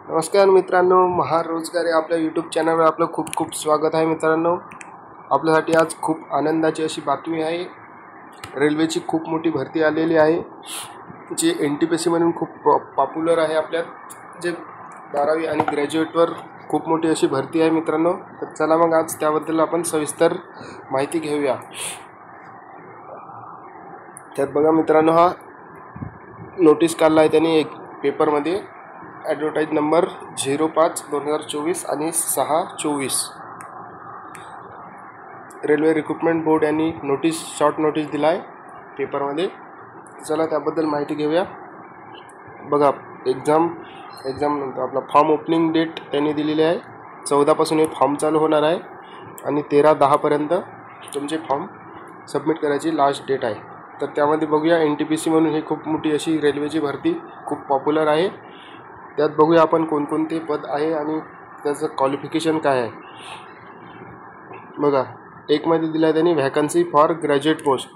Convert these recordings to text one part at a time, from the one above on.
नमस्कार मित्रांनो, महारोजगार या आपल्या यूट्यूब चॅनलवर आपलं खूप खूप स्वागत आहे. मित्रांनो, आपल्यासाठी आज खूप आनंदाची अशी बातमी आहे. रेल्वेची खूप मोठी भरती आलेली आहे, जी NTPC म्हणून खूप पॉप्युलर आहे. आपल्यात जे 12वी आणि ग्रॅज्युएटवर खूप मोठी अशी भरती आहे मित्रांनो. तर चला मग आज त्याबद्दल आपण सविस्तर माहिती घेऊया. तर बघा मित्रांनो, हा नोटीस काढला आहे त्यांनी एक पेपरमध्ये. ॲडव्हर्टाईज नंबर 05/2024 आणि 6/24. रेल्वे रिक्रुटमेंट बोर्ड यांनी शॉर्ट नोटीस दिला आहे पेपरमध्ये. चला त्याबद्दल माहिती घेऊया. बघा, एक्झाम नंतर आपला फॉर्म ओपनिंग डेट त्यांनी दिलेली आहे. 14 पासून हे फॉर्म चालू होणार आहे आणि 13/10 तुमचे फॉर्म सबमिट करायची लास्ट डेट आहे. तर त्यामध्ये बघूया, NTPC म्हणून ही खूप मोठी अशी रेल्वेची भरती खूप पॉप्युलर आहे. त्यात बघूया आपण कोणकोणते पद आहे आणि त्याचं क्वालिफिकेशन काय आहे. बघा, एकमध्ये दिलं आहे त्यांनी व्हॅकन्सी फॉर ग्रॅज्युएट पोस्ट,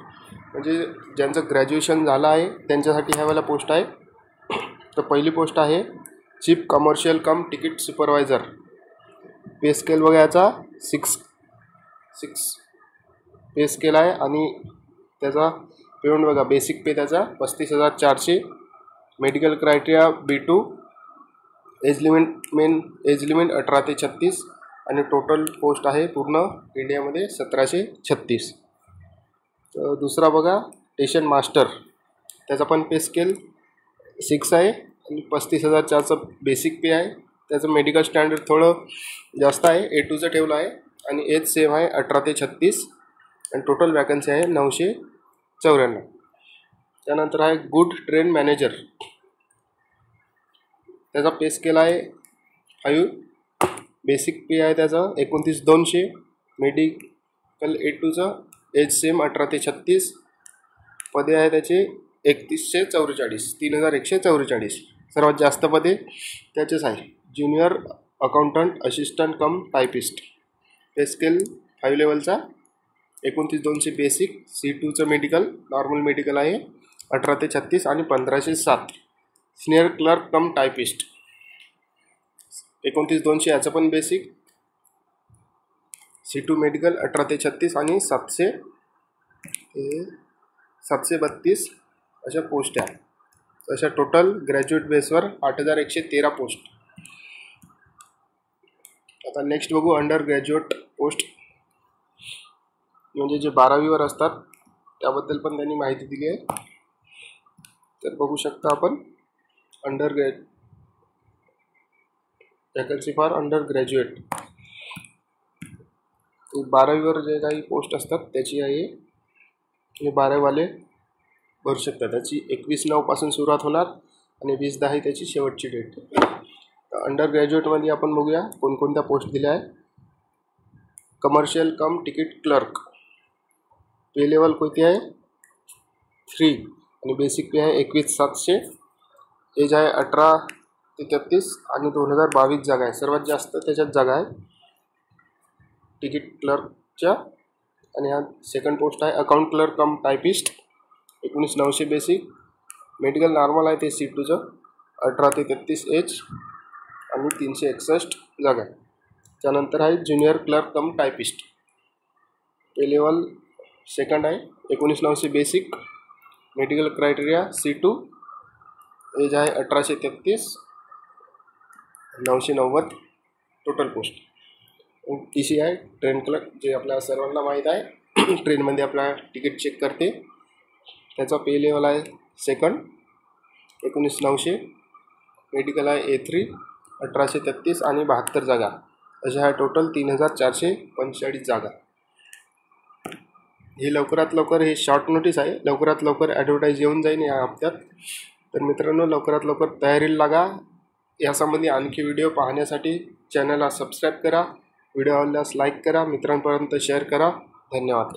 म्हणजे ज्यांचं ग्रॅज्युएशन झालं आहे त्यांच्यासाठी ह्यावेळेला पोस्ट आहे. तर पहिली पोस्ट आहे chief commercial cum ticket supervisor. पे स्केल बघा, याचा 6 पे स्केल आहे आणि त्याचा पेमेंट बघा, बेसिक पे त्याचा 35,400. Medical criteria B2. Age limit 18 ते 36 आणि टोटल पोस्ट आहे पूर्ण इंडियामध्ये 1736. तर दुसरा बघा, स्टेशन मास्टर. त्याचा पण पे स्केल 6 आहे आणि 35,400 बेसिक पे आहे. त्याचं मेडिकल स्टँडर्ड थोडं जास्त आहे, A2चं ठेवलं आहे आणि एज सेम आहे 18 ते 36 आणि टोटल वॅकन्सी आहे 994. त्यानंतर आहे गुड ट्रेन मॅनेजर. त्याचा पे स्केल आहे 5. बेसिक पे आहे त्याचा 29,200. मेडिकल A2चं एज सेम 18 ते 36. पदे आहे त्याचे 3144. सर्वात जास्त पदे त्याचेच आहे. ज्युनियर अकाउंटंट, असिस्टंट कम टायपिस्ट. पे स्केल 5 लेवलचा 29,200 बेसिक. C2चं मेडिकल नॉर्मल मेडिकल आहे 18 ते 36 आणि 1507. सिनियर क्लर्क कम टायपिस्ट 29,200 याचं पण बेसिक. C2 मेडिकल 18 ते 36 आणि 732 अशा पोस्ट आहे. अशा टोटल ग्रॅज्युएट बेसवर 8,113 पोस्ट. आता नेक्स्ट बघू अंडर ग्रॅज्युएट पोस्ट, म्हणजे जे 12वीवर असतात त्याबद्दल पण त्यांनी माहिती दिली आहे. तर बघू शकता आपण, वॅकन्सी फॉर अंडर ग्रॅज्युएट. 12वीवर जे काही पोस्ट असतात त्याची आहे. हे 12वीवाले भरू शकतात. त्याची 21/9 सुरुवात होणार आणि 20/10 त्याची शेवटची डेट. अंडर ग्रॅज्युएटमध्ये आपण बघूया कोणकोणत्या पोस्ट दिल्या आहे. Commercial cum ticket clerk. Pay level कोणती आहे 3 आणि बेसिक पे आहे 21,700. एज आहे 18 ते 33 आणि 2022 जागा आहे. सर्वात जास्त त्याच्यात जागा आहे तिकीट क्लर्कच्या. आणि हा सेकंड पोस्ट आहे अकाउंट क्लर्क कम टायपिस्ट. 19,900 बेसिक. मेडिकल नॉर्मल आहे ते C2चं 18 ते 33 एज आणि 361 जागा आहे. त्यानंतर आहे ज्युनियर क्लर्क कम टायपिस्ट. पे लेवल सेकंड आहे 19,900 basic. Medical criteria C2. Age आहे 1833. 990 टोटल पोस्ट. TC आहे ट्रेन क्लर्क, जे आपल्या सर्वांना माहीत आहे. ट्रेनमध्ये आपला तिकीट चेक करते. त्याचा पे लेवल आहे सेकंड 19,900. मेडिकल आहे A3 1833 आणि 72 जागा. अशा आहे टोटल 3,445 जागा. हे लवकरात लवकर, हे शॉर्ट नोटीस आहे, लवकरात लवकर ॲडव्हर्टाईज येऊन जाईल या हप्त्यात. तर मित्रांनो, लवकरात लवकर तयारीला लागा. यासंबंधी आणखी व्हिडिओ पाहण्यासाठी चॅनलला सबस्क्राईब करा. व्हिडिओ आवडल्यास लाईक करा, मित्रांपर्यंत शेअर करा. धन्यवाद.